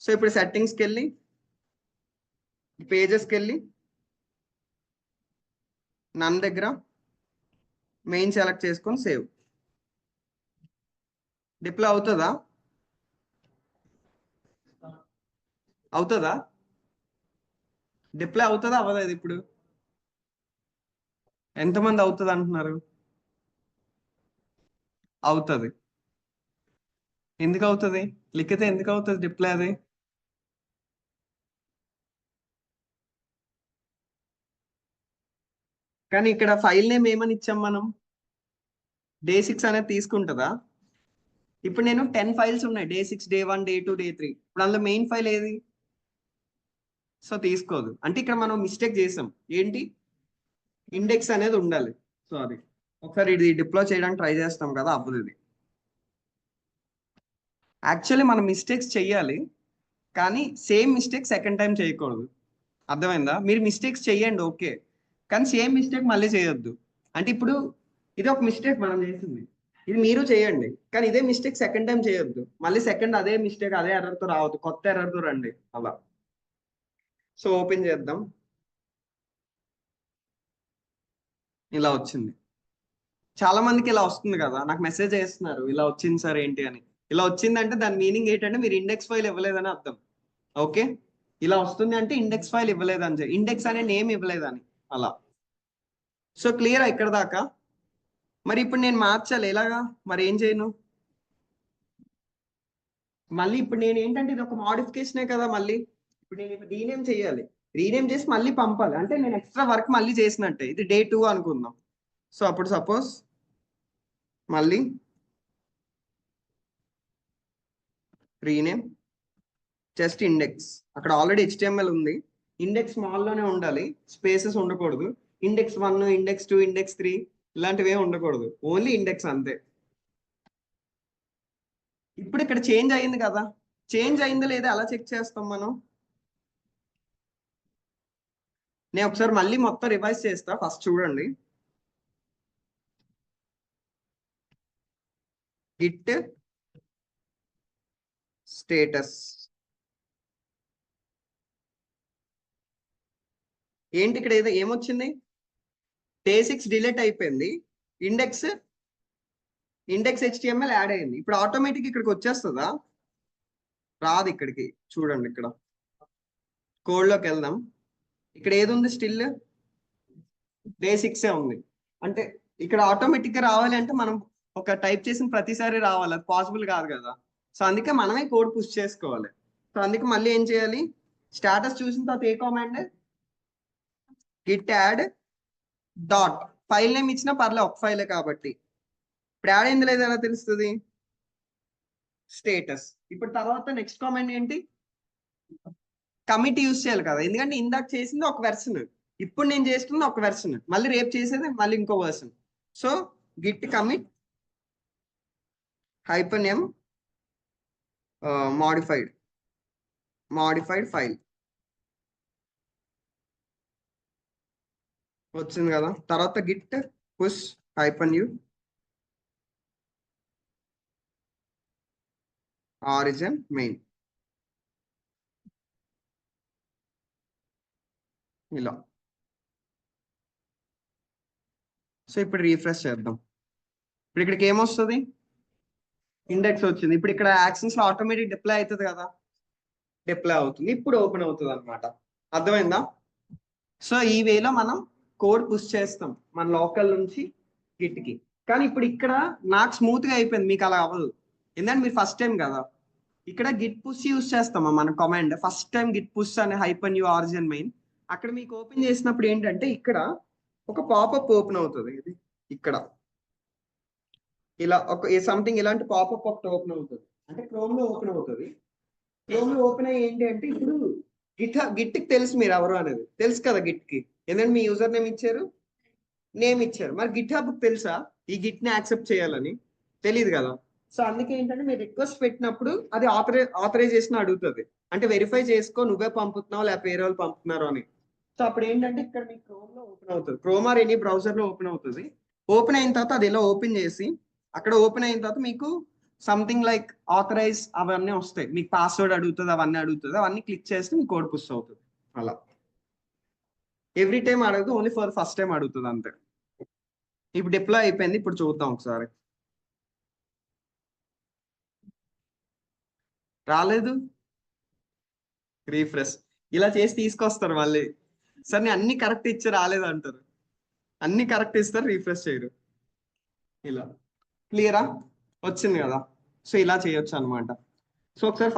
So ఇప్పుడు సెట్టింగ్స్కి వెళ్ళి పేజెస్కి వెళ్ళి నన్ను దగ్గర మెయిన్ సెలెక్ట్ చేసుకొని సేవ్. డిప్లో అవుతుందా? అవుతుందా? డిప్లో అవుతుందా అవ్వదు అది ఇప్పుడు? ఎంతమంది అవుతుంది అంటున్నారు? అవుతుంది. ఎందుకు అవుతుంది? లిఖితే ఎందుకు అవుతుంది డిప్లో అది? కానీ ఇక్కడ ఫైల్ నేమ్ ఏమని ఇచ్చాం మనం? డే 6 అనేది తీసుకుంటుందా? ఇప్పుడు నేను 10 ఫైల్స్ ఉన్నాయి, డే 6, డే 1, డే 2, డే 3. ఇప్పుడు అందులో మెయిన్ ఫైల్ ఏది? సో తీసుకోదు. అంటే ఇక్కడ మనం మిస్టేక్ చేసాం. ఏంటి? ఇండెక్స్ అనేది ఉండాలి. సో అది ఒకసారి ఇది డిప్లాయ్ చేయడానికి ట్రై చేస్తాం కదా, అప్పుడు ఇది యాక్చువల్లీ మనం మిస్టేక్స్ చెయ్యాలి, కానీ సేమ్ మిస్టేక్ సెకండ్ టైం చేయకూడదు. అర్థమైందా? మీరు మిస్టేక్స్ చెయ్యండి ఓకే, కానీ సేమ్ మిస్టేక్ మళ్ళీ చేయొద్దు. అంటే ఇప్పుడు ఇది ఒక మిస్టేక్ మనం చేసింది, ఇది మీరు చేయండి, కానీ ఇదే మిస్టేక్ సెకండ్ టైం చేయొద్దు. మళ్ళీ సెకండ్ అదే మిస్టేక్ అదే ఎర్రర్తో రావద్దు, కొత్త ఎర్రర్తో రండి అలా. సో ఓపెన్ చేద్దాం. ఇలా వచ్చింది. చాలా మందికి ఇలా వస్తుంది కదా, నాకు మెసేజ్ చేస్తున్నారు ఇలా వచ్చింది సార్ ఏంటి అని. ఇలా వచ్చిందంటే దాని మీనింగ్ ఏంటంటే మీరు ఇండెక్స్ ఫైల్ ఇవ్వలేదని అర్థం. ఓకే, ఇలా వస్తుంది అంటే ఇండెక్స్ ఫైల్ ఇవ్వలేదని, ఇండెక్స్ అనే నేమ్ ఇవ్వలేదని అలా. సో క్లియర్ ఇక్కడ దాకా? మరి ఇప్పుడు నేను మార్చాలి ఎలాగా, మరి ఏం చేయను? మళ్ళీ ఇప్పుడు నేను ఏంటంటే ఇది ఒక మోడిఫికేషనే కదా, మళ్ళీ ఇప్పుడు నేను రీనేమ్ చేయాలి. రీనేమ్ చేసి మళ్ళీ పంపాలి అంటే నేను ఎక్స్ట్రా వర్క్ మళ్ళీ చేసినట్టే. ఇది డే 2 అనుకుందాం. సో అప్పుడు సపోజ్ మళ్ళీ రీనేమ్ జస్ట్ ఇండెక్స్, అక్కడ ఆల్రెడీ HTML ఉంది. ఇండెక్స్ స్మాల్లోనే ఉండాలి, స్పేసెస్ ఉండకూడదు. ఇండెక్స్ 1, ఇండెక్స్ 2, ఇండెక్స్ 3 ఇలాంటివి ఏమి ఉండకూడదు, ఓన్లీ ఇండెక్స్ అంతే. ఇప్పుడు ఇక్కడ చేంజ్ అయింది కదా, చేంజ్ అయిందా లేదా అలా చెక్ చేస్తాం మనం. నేను ఒకసారి మళ్ళీ మొత్తం రివైజ్ చేస్తా, ఫస్ట్ చూడండి. గిట్ స్టేటస్ ఏంటి, ఇక్కడ ఏదో ఏమొచ్చింది? డే 6 డిలీట్ అయిపోయింది, ఇండెక్స్ HTML యాడ్ అయింది. ఇప్పుడు ఆటోమేటిక్ ఇక్కడికి వచ్చేస్తుందా? రాదు ఇక్కడికి. చూడండి ఇక్కడ కోడ్లోకి వెళ్దాం. ఇక్కడ ఏది ఉంది? స్టిల్ డే 6 ఉంది. అంటే ఇక్కడ ఆటోమేటిక్ గా రావాలి అంటే మనం ఒక టైప్ చేసిన ప్రతిసారి రావాలి, అది పాసిబుల్ కాదు కదా. సో అందుకే మనమే కోడ్ పుష్ చేసుకోవాలి. సో అందుకే మళ్ళీ ఏం చేయాలి? స్టేటస్ చూసిన తర్వాత ఏ command? Git add dot, file name ఇచ్చినా పర్లే, ఒక ఫైలే కాబట్టి. ఇప్పుడు యాడ్ అయింది లేదా ఎలా తెలుస్తుంది? స్టేటస్. ఇప్పుడు తర్వాత నెక్స్ట్ కామెంట్ ఏంటి? కమిట్ యూజ్ చేయాలి కదా, ఎందుకంటే ఇందాక చేసింది ఒక వెర్షన్, ఇప్పుడు నేను చేస్తుంది ఒక వెర్షన్, మళ్ళీ రేపు చేసేది మళ్ళీ ఇంకో version. So Git commit -m modified file వచ్చింది కదా. తర్వాత Git push -u origin main ఇలా. సో ఇప్పుడు రీఫ్రెష్ చేద్దాం. ఇప్పుడు ఇక్కడికి ఏమొస్తుంది? ఇండెక్స్ వచ్చింది. ఇప్పుడు ఇక్కడ యాక్షన్స్ లో ఆటోమేటిక్ డిప్లాయ్ అవుతుంది కదా, డిప్లాయ్ అవుతుంది. ఇప్పుడు ఓపెన్ అవుతుంది అనమాట. అర్థమైందా? సో ఈ వేలో మనం కోడ్ పుష్ చేస్తాం మన లోకల్ నుంచి గిట్ కి. కానీ ఇప్పుడు ఇక్కడ నాకు స్మూత్ గా అయిపోయింది, మీకు అలా అవ్వదు, ఎందుకంటే మీరు ఫస్ట్ టైం కదా. ఇక్కడ గిట్ పుష్ యూస్ చేస్తామా మన command, first time Git push అనే -u ఆరిజిన్ మెయిన్. అక్కడ మీకు ఓపెన్ చేసినప్పుడు ఏంటంటే ఇక్కడ ఒక పాపప్ ఓపెన్ అవుతుంది. ఇది ఇక్కడ ఇలా ఒక సంథింగ్ ఇలాంటి పాపప్ ఒకటి ఓపెన్ అవుతుంది, అంటే క్రోమ్ లో ఓపెన్ అవుతుంది. క్రోమ్ లో ఓపెన్ అయ్యి ఏంటి అంటే ఇప్పుడు గిట్ కి తెలుసు మీరు ఎవరు అనేది, తెలుసు కదా గిట్ కి, ఎందుకంటే మీ యూజర్ నేమ్ ఇచ్చారు, నేమ్ ఇచ్చారు. మరి గిట్ హబ్ తెలుసా ఈ గిట్ ని యాక్సెప్ట్ చేయాలని? తెలియదు కదా. సో అందుకే ఏంటంటే మీరు రిక్వెస్ట్ పెట్టినప్పుడు అది ఆథరైజేషన్ అడుగుతుంది, అంటే వెరిఫై చేసుకో నువ్వే పంపుతున్నావు లేకపోతే వేరే వాళ్ళు పంపుతున్నారు అని. సో అప్పుడు ఏంటంటే ఇక్కడ మీకు క్రోమ్ లో ఓపెన్ అవుతుంది, క్రోమ్ ఆర్ ఎనీ బ్రౌజర్ లో ఓపెన్ అవుతుంది. ఓపెన్ అయిన తర్వాత అది ఇలా ఓపెన్ చేసి అక్కడ ఓపెన్ అయిన తర్వాత మీకు సంథింగ్ లైక్ ఆథరైజ్ అవన్నీ వస్తాయి, మీకు పాస్వర్డ్ అడుగుతుంది, అవన్నీ క్లిక్ చేస్తే మీకు కోడ్ పుష్ అవుతుంది. అలా ఎవ్రీ టైం అడగదు, ఓన్లీ ఫర్ ఫస్ట్ టైం అడుగుతుంది అంతే. ఇప్పుడు డిప్లాయ్ అయిపోయింది, ఇప్పుడు చూద్దాం ఒకసారి. రాలేదు, రీఫ్రెష్. ఇలా చేసి తీసుకొస్తారు మళ్ళీ. సార్ నేను అన్ని కరెక్ట్ ఇచ్చి రాలేదు అంటారు, అన్ని కరెక్ట్ ఇస్తారు, రీఫ్రెష్ చేయరు. ఇలా క్లియరా, వచ్చింది కదా. సో ఇలా చేయొచ్చు అనమాట. సో ఒకసారి